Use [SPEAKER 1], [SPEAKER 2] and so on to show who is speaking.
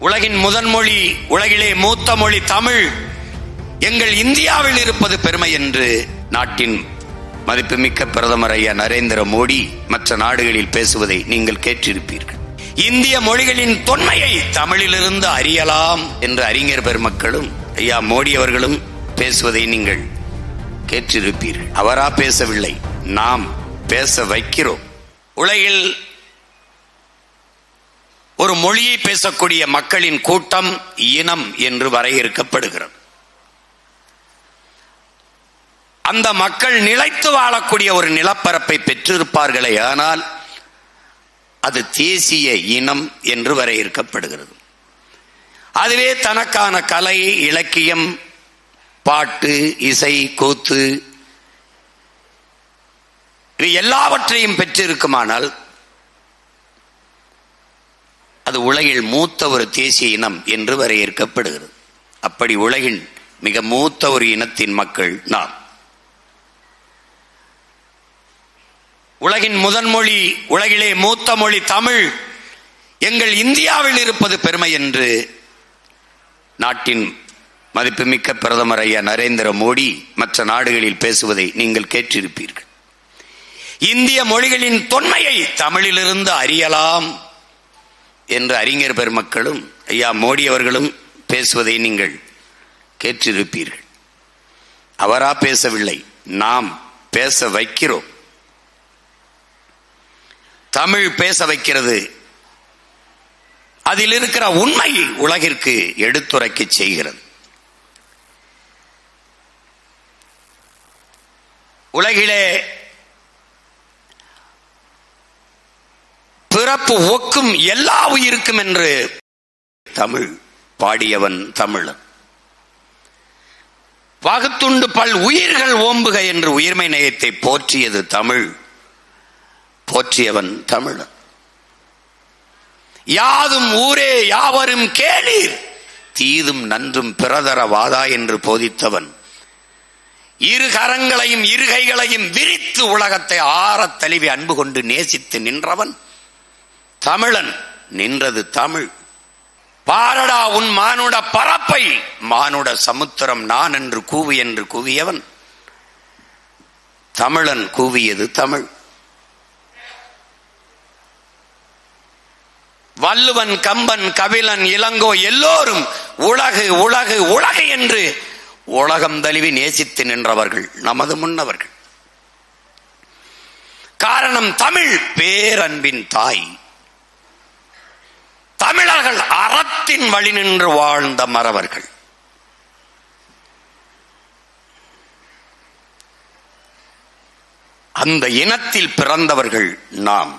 [SPEAKER 1] உலகின் முதன் மொழி, உலகிலே மூத்த மொழி தமிழ் எங்கள் இந்தியாவில் இருப்பது பெருமை என்று நாட்டின் மதிப்புமிக்க பிரதமர் ஐயா நரேந்திர மோடி மற்ற நாடுகளில் பேசுவதை நீங்கள் கேட்டிருப்பீர்கள். இந்திய மொழிகளின் தொன்மையை தமிழிலிருந்து அறியலாம் என்று அறிஞர் பெருமக்களும் ஐயா மோடி அவர்களும் பேசுவதை நீங்கள் கேட்டிருப்பீர்கள். அவரா பேசவில்லை, நாம் பேச வைக்கிறோம். உலகில் ஒரு மொழியை பேசக்கூடிய மக்களின் கூட்டம் இனம் என்று வரையறுக்கப்படுகிறது. அந்த மக்கள் நிலைத்து வாழக்கூடிய ஒரு நிலப்பரப்பை பெற்றிருப்பார்களே, ஆனால் அது தேசிய இனம் என்று வரையறுக்கப்படுகிறது. அதுவே தனக்கான கலை, இலக்கியம், பாட்டு, இசை, கூத்து இது எல்லாவற்றையும் பெற்றிருக்குமானால் அது உலகில் மூத்த ஒரு தேசிய இனம் என்று வரையறுக்கப்படுகிறது. அப்படி உலகின் மிக மூத்த ஒரு இனத்தின் மக்கள் நாம். உலகின் முதன் மொழி, உலகிலே மூத்த மொழி தமிழ் எங்கள் இந்தியாவில் இருப்பது பெருமை என்று நாட்டின் மதிப்புமிக்க பிரதமர் ஐயா நரேந்திர மோடி மற்ற நாடுகளில் பேசுவதை நீங்கள் கேட்டிருப்பீர்கள். இந்திய மொழிகளின் தொன்மையை தமிழிலிருந்து அறியலாம் என்று அறிஞர் பெருமக்களும் ஐயா மோடி அவர்களும் பேசுவதை நீங்கள் கேட்டிருப்பீர்கள். அவரா பேசவில்லை, நாம் பேச வைக்கிறோம். தமிழ் பேச வைக்கிறது. அதில் இருக்கிற உண்மை உலகிற்கு எடுத்துரைக்க செய்கிறது. உலகிலே பிறப்பு ஒக்கும் எல்லா உயிருக்கும் என்று தமிழ் பாடியவன் தமிழன். வகுத்துண்டு பல் உயிர்கள் ஓம்புக என்று உயிர்மை நேயத்தை போற்றியது தமிழ், போற்றியவன் தமிழன். யாதும் ஊரே யாவரும் கேளீர், தீதும் நன்றும் பிறதர வாதா என்று போதித்தவன். இரு கரங்களையும் இருகைகளையும் விரித்து உலகத்தை ஆறத் தழுவி அன்பு கொண்டு நேசித்து நின்றவன் தமிழன். நின்றது தமிழ். பாரடா உன் மானுட பரப்பை, மானுட சமுத்திரம் நான் என்று கூவு என்று கூவியவன் தமிழன். கூவியது தமிழ். வள்ளுவன், கம்பன், கபிலன், இளங்கோ எல்லோரும் உலகு உலகு உலகு என்று உலகம் தழுவி நேசித்து நின்றவர்கள் நமது முன்னவர்கள். காரணம் தமிழ் பேரன்பின் தாய். தமிழர்கள் அறத்தின் வழி நின்று வாழ்ந்த மறவர்கள். அந்த இனத்தில் பிறந்தவர்கள் நாம்.